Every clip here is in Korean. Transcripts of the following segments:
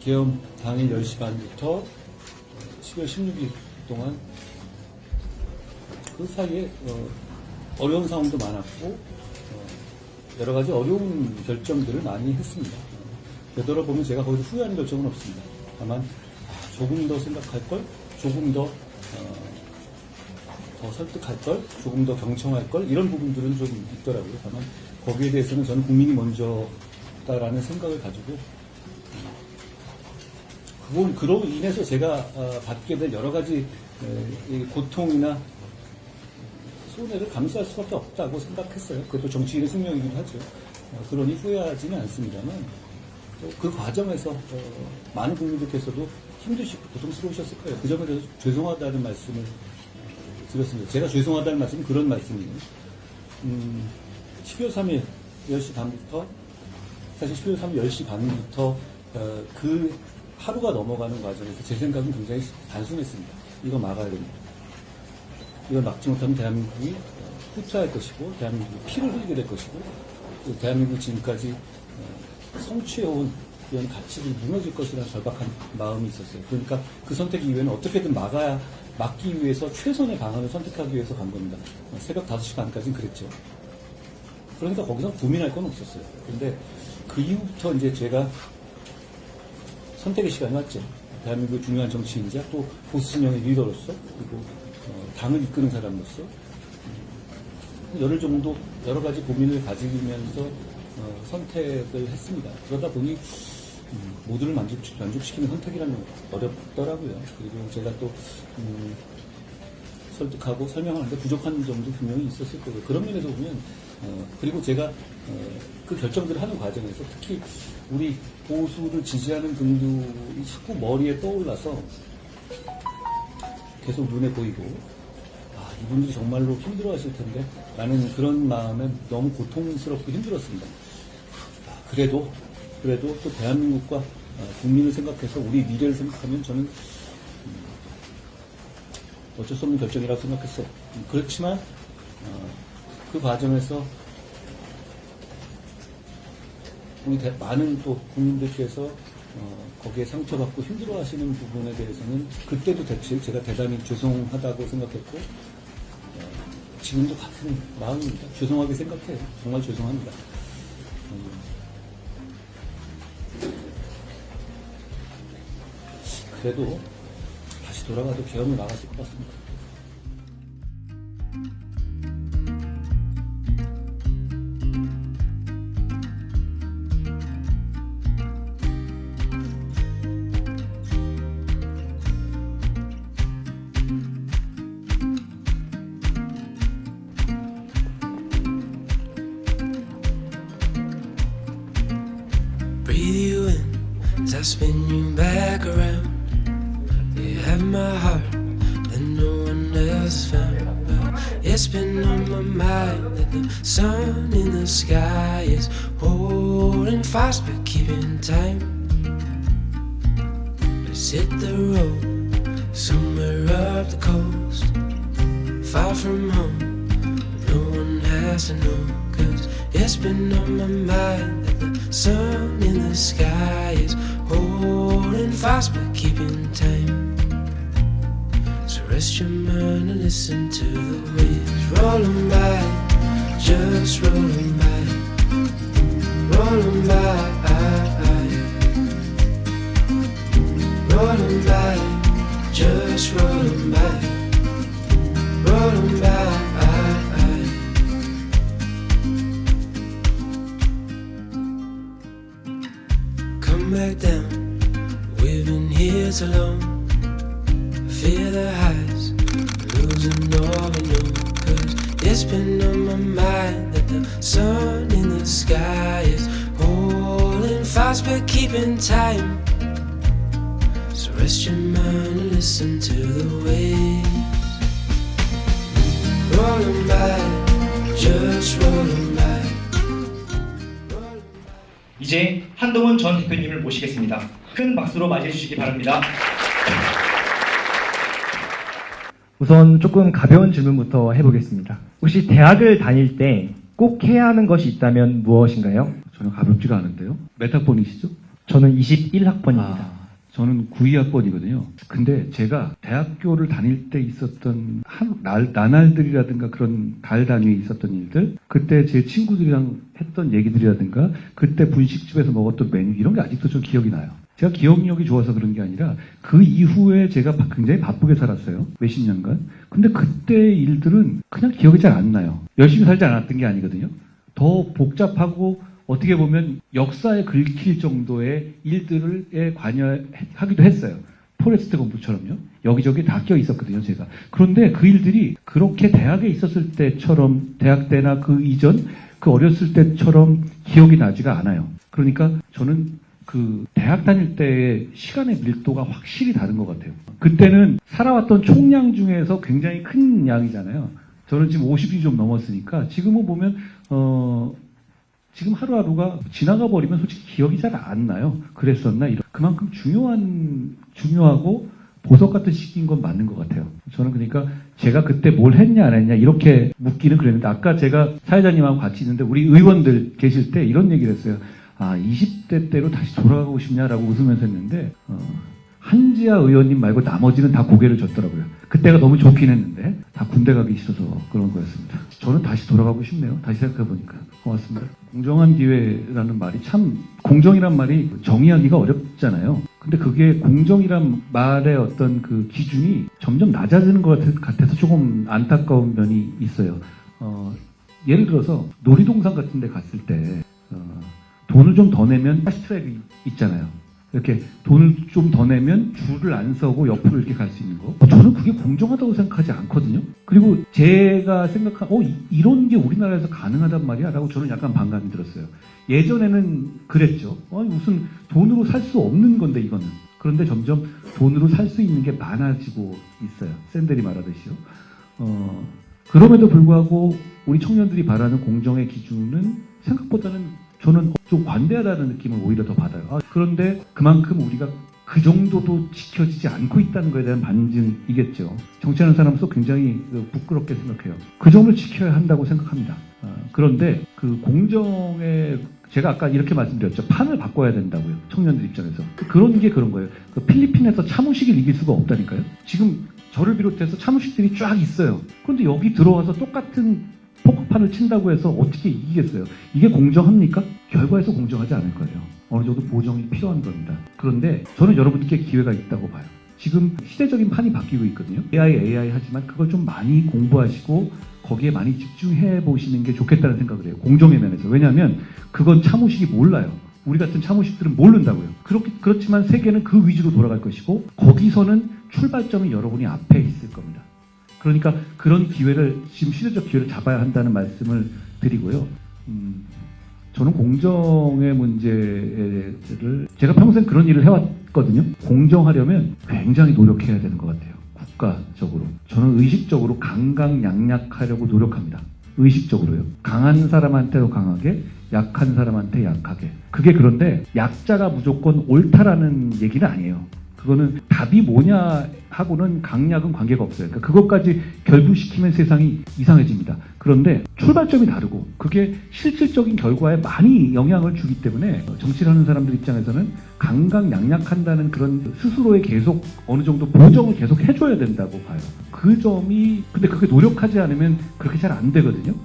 계엄 당일 10시 반부터 12월 16일 동안 그 사이에 어려운 상황도 많았고 여러 가지 어려운 결정들을 많이 했습니다. 되돌아보면 제가 거기서 후회하는 결정은 없습니다. 다만 조금 더 생각할 걸, 조금 더 설득할 걸, 조금 더 경청할 걸, 이런 부분들은 좀 있더라고요. 다만 거기에 대해서는 저는 국민이 먼저다라는 생각을 가지고 그로 인해서 제가 받게 될 여러 가지 고통이나 손해를 감수할 수밖에 없다고 생각했어요. 그것도 정치인의 숙명이긴 하죠. 그러니 후회하지는 않습니다만 그 과정에서 많은 국민들께서도 힘드시고 고통스러우셨을 거예요. 그 점에 대해서 죄송하다는 말씀을 드렸습니다. 제가 죄송하다는 말씀은 그런 말씀이에요. 12월 3일 10시 반부터 사실 12월 3일 10시 반부터 그 하루가 넘어가는 과정에서 제 생각은 굉장히 단순했습니다. 이거 막아야 됩니다. 이걸 막지 못하면 대한민국이 후퇴할 것이고 대한민국이 피를 흘리게 될 것이고 또 대한민국이 지금까지 성취해온 이런 가치들이 무너질 것이라는 절박한 마음이 있었어요. 그러니까 그 선택 이후에는 어떻게든 막기 위해서 최선의 방안을 선택하기 위해서 간 겁니다. 새벽 5시 반까지는 그랬죠. 그러니까 거기서 고민할 건 없었어요. 근데 그 이후부터 이제 제가 선택의 시간이 왔죠. 대한민국의 중요한 정치인이자 또 보수 진영의 리더로서 그리고 당을 이끄는 사람으로서 열흘 정도 여러 가지 고민을 가지면서 선택을 했습니다. 그러다 보니 모두를 만족시키는 선택이라는 건 어렵더라고요. 그리고 제가 또 설득하고 설명하는데 부족한 점도 분명히 있었을 거고요. 그런 면에서 보면 그리고 제가 그 결정들을 하는 과정에서 특히 우리 보수를 지지하는 분들이 자꾸 머리에 떠올라서 계속 눈에 보이고 이분들이 정말로 힘들어하실 텐데 라는 그런 마음에 너무 고통스럽고 힘들었습니다. 그래도 또 대한민국과 국민을 생각해서 우리 미래를 생각하면 저는 어쩔 수 없는 결정이라고 생각했어요. 그렇지만 그 과정에서 우리 많은 또 국민들께서 거기에 상처받고 힘들어하시는 부분에 대해서는 그때도 제가 대단히 죄송하다고 생각했고 지금도 같은 마음입니다. 죄송하게 생각해요. 정말 죄송합니다. 그래도 다시 돌아가도 계엄을 막았을 것 같습니다. Breathe you in as I spin you back around. You have my heart and no one else found. But it's been on my mind that the sun in the sky is holding fast but keeping time. Let's hit the road somewhere up the coast, far from home. No one has to know, 'cause it's been on my mind that the sun in the sky is holding fast but keeping time. So rest your mind and listen to the waves rolling by, just rolling by, rolling by, rolling by, just rolling by, rolling by. Come back down, we've been here so long. Feel the highs, losing all we know. 'Cause it's been on my mind that the sun in the sky is holding fast but keeping time. So rest your mind and listen to the waves rolling by, just rolling by. 이제 한동훈 전 대표님을 모시겠습니다. 큰 박수로 맞이해 주시기 바랍니다. 우선 조금 가벼운 질문부터 해보겠습니다. 혹시 대학을 다닐 때 꼭 해야 하는 것이 있다면 무엇인가요? 전혀 가볍지가 않은데요. 메타폰이시죠? 저는 21학번입니다. 저는 92학번이거든요. 근데 제가 대학교를 다닐 때 있었던 나날들이라든가 그런 달 단위에 있었던 일들, 그때 제 친구들이랑 했던 얘기들이라든가, 그때 분식집에서 먹었던 메뉴, 이런 게 아직도 좀 기억이 나요. 제가 기억력이 좋아서 그런 게 아니라 그 이후에 제가 굉장히 바쁘게 살았어요. 몇십 년간. 근데 그때 일들은 그냥 기억이 잘 안 나요. 열심히 살지 않았던 게 아니거든요. 더 복잡하고 어떻게 보면 역사에 긁힐 정도의 일들에 관여하기도 했어요. 포레스트 검부처럼요. 여기저기 다 껴 있었거든요, 제가. 그런데 그 일들이 그렇게 대학에 있었을 때처럼, 대학 때나 그 이전, 그 어렸을 때처럼 기억이 나지가 않아요. 그러니까 저는 그 대학 다닐 때의 시간의 밀도가 확실히 다른 것 같아요. 그때는 살아왔던 총량 중에서 굉장히 큰 양이잖아요. 저는 지금 50이 좀 넘었으니까 지금은 보면 지금 하루하루가 지나가 버리면 솔직히 기억이 잘 안 나요. 그랬었나? 그만큼 중요하고 보석 같은 시기인 건 맞는 것 같아요. 저는 그러니까 제가 그때 뭘 했냐 안 했냐 이렇게 묻기는 그랬는데, 아까 제가 사회자님하고 같이 있는데 우리 의원들 계실 때 이런 얘기를 했어요. 20대 때로 다시 돌아가고 싶냐라고 웃으면서 했는데, 한지아 의원님 말고 나머지는 다 고개를 젓더라고요. 그때가 너무 좋긴 했는데 다 군대 가기 싫어서 그런 거였습니다. 저는 다시 돌아가고 싶네요. 다시 생각해보니까. 고맙습니다. 공정한 기회라는 말이 참, 공정이란 말이 정의하기가 어렵잖아요. 근데 그게 공정이란 말의 어떤 그 기준이 점점 낮아지는 것 같아서 조금 안타까운 면이 있어요. 예를 들어서 놀이동산 같은 데 갔을 때 돈을 좀 더 내면 패스트트랙이 있잖아요. 이렇게 돈을 좀 더 내면 줄을 안 서고 옆으로 이렇게 갈 수 있는 거. 저는 그게 공정하다고 생각하지 않거든요. 그리고 제가 생각한, 이런 게 우리나라에서 가능하단 말이야? 라고 저는 약간 반감이 들었어요. 예전에는 그랬죠. 무슨 돈으로 살 수 없는 건데, 이거는. 그런데 점점 돈으로 살 수 있는 게 많아지고 있어요. 샌들이 말하듯이요. 그럼에도 불구하고 우리 청년들이 바라는 공정의 기준은 생각보다는 저는 좀 관대하다는 느낌을 오히려 더 받아요. 그런데 그만큼 우리가 그 정도도 지켜지지 않고 있다는 것에 대한 반증이겠죠. 정치하는 사람으로서 굉장히 부끄럽게 생각해요. 그 점을 지켜야 한다고 생각합니다. 그런데 그 공정에, 제가 아까 이렇게 말씀드렸죠. 판을 바꿔야 된다고요. 청년들 입장에서. 그런 게 그런 거예요. 필리핀에서 차무식을 이길 수가 없다니까요. 지금 저를 비롯해서 차무식들이 쫙 있어요. 그런데 여기 들어와서 똑같은 포커판을 친다고 해서 어떻게 이기겠어요? 이게 공정합니까? 결과에서 공정하지 않을 거예요. 어느 정도 보정이 필요한 겁니다. 그런데 저는 여러분께 기회가 있다고 봐요. 지금 시대적인 판이 바뀌고 있거든요. AI 하지만 그걸 좀 많이 공부하시고 거기에 많이 집중해 보시는 게 좋겠다는 생각을 해요. 공정의 면에서. 왜냐하면 그건 차무식이 몰라요. 우리 같은 차무식들은 모른다고요. 그렇지만 세계는 그 위주로 돌아갈 것이고, 거기서는 출발점이 여러분이 앞에 있을 겁니다. 그러니까 그런 기회를, 지금 시대적 기회를 잡아야 한다는 말씀을 드리고요. 저는 공정의 문제를, 제가 평생 그런 일을 해왔거든요. 공정하려면 굉장히 노력해야 되는 것 같아요. 국가적으로. 저는 의식적으로 강강약약하려고 노력합니다. 의식적으로요. 강한 사람한테도 강하게, 약한 사람한테 약하게. 그게 그런데 약자가 무조건 옳다라는 얘기는 아니에요. 그거는 답이 뭐냐 하고는 강약은 관계가 없어요. 그러니까 그것까지 결부시키면 세상이 이상해집니다. 그런데 출발점이 다르고 그게 실질적인 결과에 많이 영향을 주기 때문에 정치를 하는 사람들 입장에서는 강강약약한다는 그런 스스로의 계속 어느 정도 보정을 계속 해줘야 된다고 봐요. 그 점이, 근데 그렇게 노력하지 않으면 그렇게 잘 안 되거든요.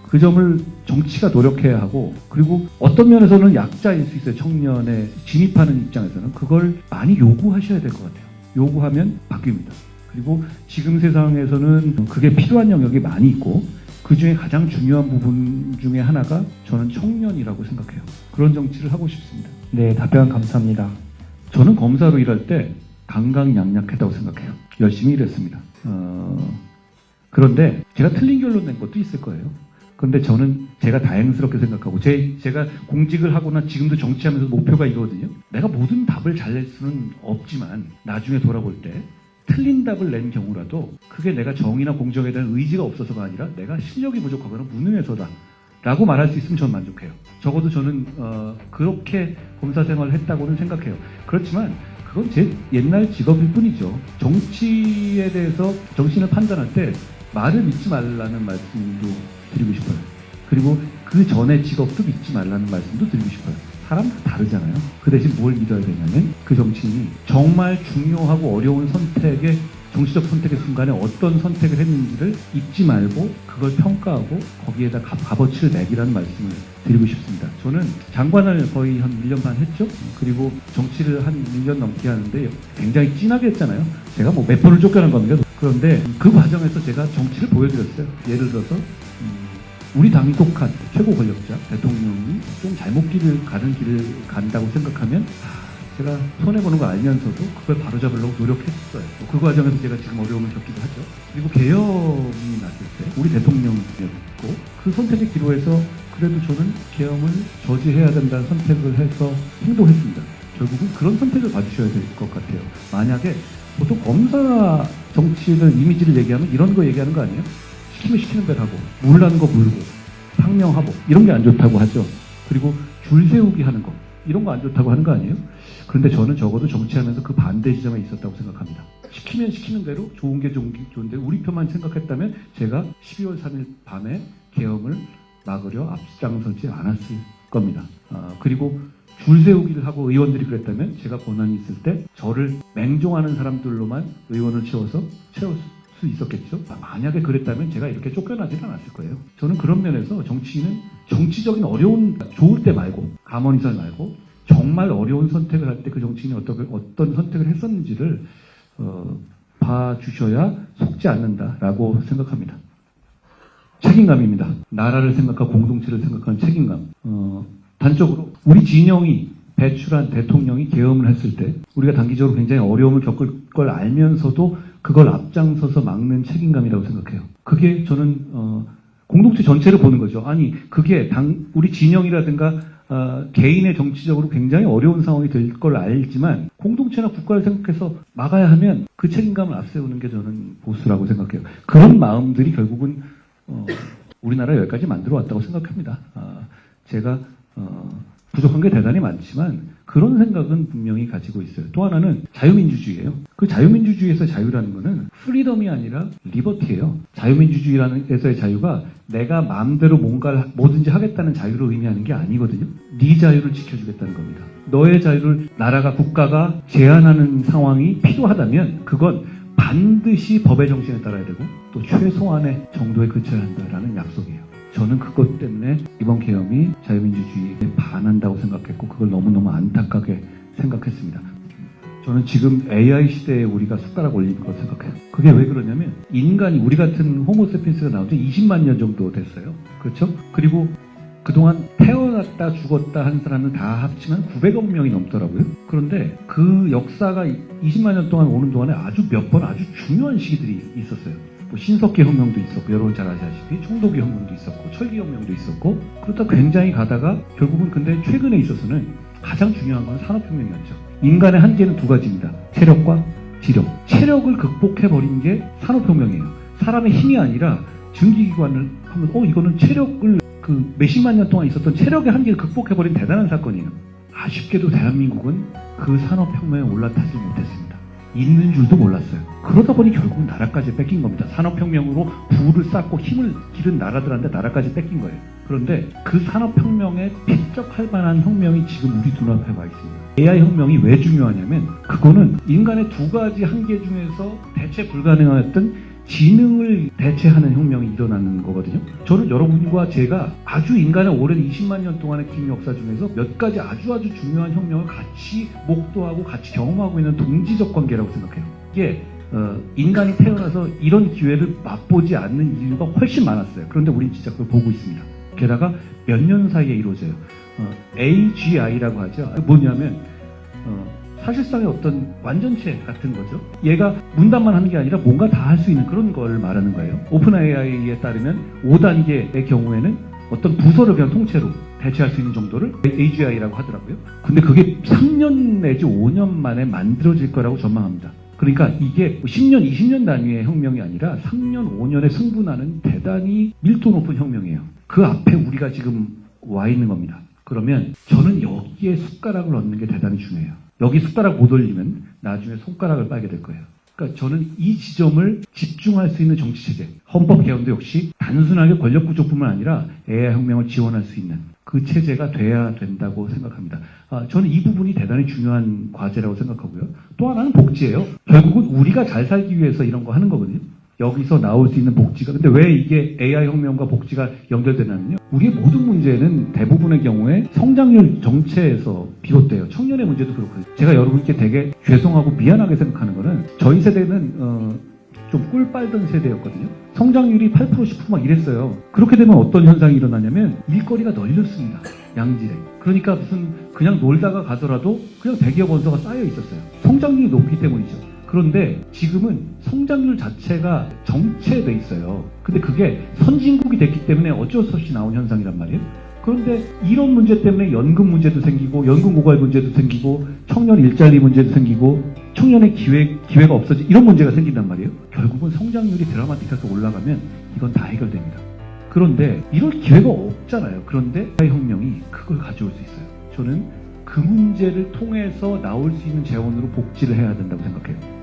그 점을 정치가 노력해야 하고, 그리고 어떤 면에서는 약자일 수 있어요. 청년에 진입하는 입장에서는 그걸 많이 요구하셔야 될 것 같아요. 요구하면 바뀝니다. 그리고 지금 세상에서는 그게 필요한 영역이 많이 있고, 그 중에 가장 중요한 부분 중에 하나가 저는 청년이라고 생각해요. 그런 정치를 하고 싶습니다. 네, 답변 감사합니다. 저는 검사로 일할 때 강강약약했다고 생각해요. 열심히 일했습니다. 그런데 제가 틀린 결론 낸 것도 있을 거예요. 그런데 저는 제가 다행스럽게 생각하고, 제가 공직을 하거나 지금도 정치하면서 목표가 이거거든요. 내가 모든 답을 잘 낼 수는 없지만 나중에 돌아볼 때 틀린 답을 낸 경우라도 그게 내가 정의나 공정에 대한 의지가 없어서가 아니라 내가 실력이 부족하거나 무능해서다 라고 말할 수 있으면 전 만족해요. 적어도 저는 그렇게 검사 생활을 했다고는 생각해요. 그렇지만 그건 제 옛날 직업일 뿐이죠. 정치에 대해서 정신을 판단할 때 말을 믿지 말라는 말씀도 드리고 싶어요. 그리고 그 전에 직업도 믿지 말라는 말씀도 드리고 싶어요. 사람 다 다르잖아요. 그 대신 뭘 믿어야 되냐면 그 정치인이 정말 중요하고 어려운 선택의 정치적 선택의 순간에 어떤 선택을 했는지를 잊지 말고 그걸 평가하고 거기에다 값어치를 매기라는 말씀을 드리고 싶습니다. 저는 장관을 거의 한 1년 반 했죠. 그리고 정치를 한 1년 넘게 하는데 굉장히 진하게 했잖아요. 제가 뭐 몇 번을 쫓겨난 겁니다. 그런데 그 과정에서 제가 정치를 보여드렸어요. 예를 들어서 우리 당이 속한 최고 권력자 대통령이 좀 잘못 가는 길을 간다고 생각하면 제가 손해보는 거 알면서도 그걸 바로잡으려고 노력했어요. 그 과정에서 제가 지금 어려움을 겪기도 하죠. 그리고 계엄이 났을 때 우리 대통령이었고 그 선택의 기로에서 그래도 저는 계엄을 저지해야 된다는 선택을 해서 행동했습니다. 결국은 그런 선택을 봐주셔야 될 것 같아요. 만약에 보통 검사 정치를 이미지를 얘기하면 이런 거 얘기하는 거 아니에요? 시키면 시키는 대로 하고 물라는 거 물고 상명하복 이런 게 안 좋다고 하죠. 그리고 줄 세우기 하는 거 이런 거 안 좋다고 하는 거 아니에요? 그런데 저는 적어도 정치하면서 그 반대 지점에 있었다고 생각합니다. 시키면 시키는 대로 좋은 게 좋은데 우리 표만 생각했다면 제가 12월 3일 밤에 계엄을 막으려 앞장서지 않았을 겁니다. 그리고 줄 세우기를 하고 의원들이 그랬다면 제가 권한이 있을 때 저를 맹종하는 사람들로만 의원을 채울 수 있었겠죠. 만약에 그랬다면 제가 이렇게 쫓겨나지는 않았을 거예요. 저는 그런 면에서 정치인은 정치적인 어려운 좋을 때 말고 감언이설 말고 정말 어려운 선택을 할 때 그 정치인이 어떤 선택을 했었는지를 봐주셔야 속지 않는다라고 생각합니다. 책임감입니다. 나라를 생각하고 공동체를 생각하는 책임감. 단적으로 우리 진영이 배출한 대통령이 계엄을 했을 때 우리가 단기적으로 굉장히 어려움을 겪을 걸 알면서도 그걸 앞장서서 막는 책임감이라고 생각해요. 그게 저는 공동체 전체를 보는 거죠. 아니 그게 우리 진영이라든가 개인의 정치적으로 굉장히 어려운 상황이 될 걸 알지만 공동체나 국가를 생각해서 막아야 하면 그 책임감을 앞세우는 게 저는 보수라고 생각해요. 그런 마음들이 결국은 우리나라 여기까지 만들어 왔다고 생각합니다. 제가 부족한 게 대단히 많지만 그런 생각은 분명히 가지고 있어요. 또 하나는 자유민주주의예요. 그 자유민주주의에서 자유라는 거는 프리덤이 아니라 리버티예요. 자유민주주의에서의 자유가 내가 마음대로 뭔가를 뭐든지 하겠다는 자유를 의미하는 게 아니거든요. 네 자유를 지켜주겠다는 겁니다. 너의 자유를 나라가 국가가 제한하는 상황이 필요하다면 그건 반드시 법의 정신에 따라야 되고 또 최소한의 정도에 그쳐야 한다라는 약속이에요. 저는 그것 때문에 이번 계엄이 자유민주주의에 반한다고 생각했고 그걸 너무너무 안타깝게 생각했습니다. 저는 지금 AI 시대에 우리가 숟가락 올리는 걸 생각해요. 그게 왜 그러냐면 인간이 우리 같은 호모세피엔스가 나온 지 20만 년 정도 됐어요. 그렇죠? 그리고 그동안 태어났다 죽었다 한 사람은 다 합치면 900억 명이 넘더라고요. 그런데 그 역사가 20만 년 동안 오는 동안에 아주 몇 번 아주 중요한 시기들이 있었어요. 뭐 신석기 혁명도 있었고 여러분 잘 아시다시피 청도기 혁명도 있었고 철기 혁명도 있었고 그러다 굉장히 가다가 결국은 근데 최근에 있어서는 가장 중요한 건 산업혁명이었죠. 인간의 한계는 두 가지입니다. 체력과 지력. 체력을 극복해버린 게 산업혁명이에요. 사람의 힘이 아니라 증기기관을 하면 이거는 체력을 그 몇십만 년 동안 있었던 체력의 한계를 극복해버린 대단한 사건이에요. 아쉽게도 대한민국은 그 산업혁명에 올라타지 못했습니다. 있는 줄도 몰랐어요. 그러다 보니 결국 나라까지 뺏긴 겁니다. 산업혁명으로 부를 쌓고 힘을 기른 나라들한테 나라까지 뺏긴 거예요. 그런데 그 산업혁명에 필적할 만한 혁명이 지금 우리 눈앞에 와 있습니다. AI 혁명이 왜 중요하냐면 그거는 인간의 두 가지 한계 중에서 대체 불가능했던 지능을 대체하는 혁명이 일어나는 거거든요. 저는 여러분과 제가 아주 인간의 오랜 20만 년 동안의 긴 역사 중에서 몇 가지 아주 중요한 혁명을 같이 목도하고 같이 경험하고 있는 동지적 관계라고 생각해요. 이게 인간이 태어나서 이런 기회를 맛보지 않는 이유가 훨씬 많았어요. 그런데 우린 진짜 그걸 보고 있습니다. 게다가 몇 년 사이에 이루어져요. AGI라고 하죠. 뭐냐면 사실상의 어떤 완전체 같은 거죠. 얘가 문단만 하는 게 아니라 뭔가 다 할 수 있는 그런 걸 말하는 거예요. 오픈 AI에 따르면 5단계의 경우에는 어떤 부서를 그냥 통째로 대체할 수 있는 정도를 AGI라고 하더라고요. 근데 그게 3년 내지 5년 만에 만들어질 거라고 전망합니다. 그러니까 이게 10년, 20년 단위의 혁명이 아니라 3년, 5년에 승분하는 대단히 밀도 높은 혁명이에요. 그 앞에 우리가 지금 와 있는 겁니다. 그러면 저는 여기에 숟가락을 얻는 게 대단히 중요해요. 여기 숟가락 못 올리면 나중에 손가락을 빨게 될 거예요. 그러니까 저는 이 지점을 집중할 수 있는 정치체제, 헌법 개헌도 역시 단순하게 권력 구조뿐만 아니라 AI 혁명을 지원할 수 있는 그 체제가 돼야 된다고 생각합니다. 저는 이 부분이 대단히 중요한 과제라고 생각하고요. 또 하나는 복지예요. 결국은 우리가 잘 살기 위해서 이런 거 하는 거거든요. 여기서 나올 수 있는 복지가. 근데 왜 이게 AI 혁명과 복지가 연결되냐면요. 우리의 모든 문제는 대부분의 경우에 성장률 정체에서 비롯돼요. 청년의 문제도 그렇고요. 제가 여러분께 되게 죄송하고 미안하게 생각하는 거는 저희 세대는 좀 꿀 빨던 세대였거든요. 성장률이 8% 10%막 이랬어요. 그렇게 되면 어떤 현상이 일어나냐면 일거리가 널렸습니다. 양질에. 그러니까 무슨 그냥 놀다가 가더라도 그냥 대기업 원서가 쌓여 있었어요. 성장률이 높기 때문이죠. 그런데 지금은 성장률 자체가 정체돼 있어요. 근데 그게 선진국이 됐기 때문에 어쩔 수 없이 나온 현상이란 말이에요. 그런데 이런 문제 때문에 연금 문제도 생기고 연금 고갈 문제도 생기고 청년 일자리 문제도 생기고 청년의 기회가 없어지 이런 문제가 생긴단 말이에요. 결국은 성장률이 드라마틱하게 올라가면 이건 다 해결됩니다. 그런데 이럴 기회가 없잖아요. 그런데 AI 혁명이 그걸 가져올 수 있어요. 저는 그 문제를 통해서 나올 수 있는 재원으로 복지를 해야 된다고 생각해요.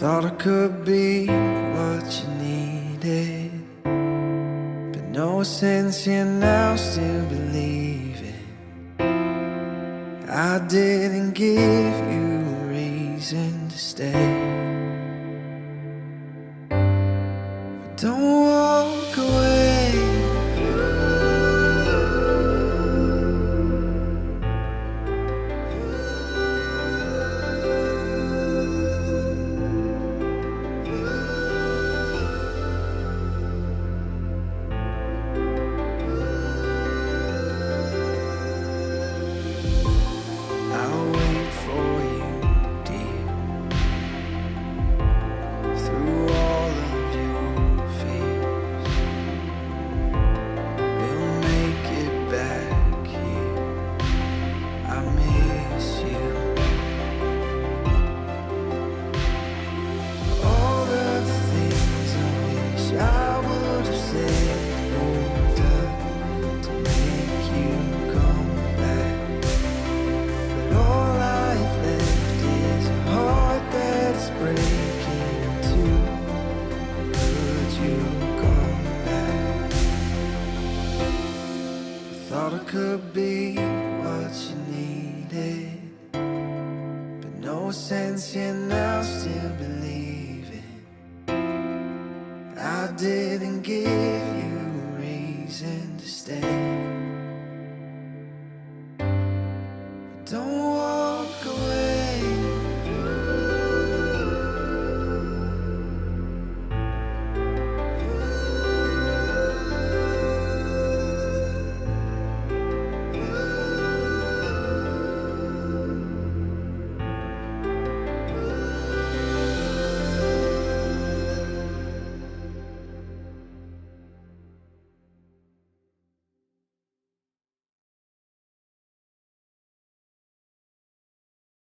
Thought I could be what you needed, but no sense here now, still believing I didn't give you a reason to stay. But don't walk away. I'll wait for you, dear, through all of your fears. We'll make it back here. I miss you. All the things I wish I would have said or done to make you come back. But all I've left is a heart that's breaking too. Could you come back? I thought I could be what you needed, but no sense here now, still believing I didn't give you a reason to stay.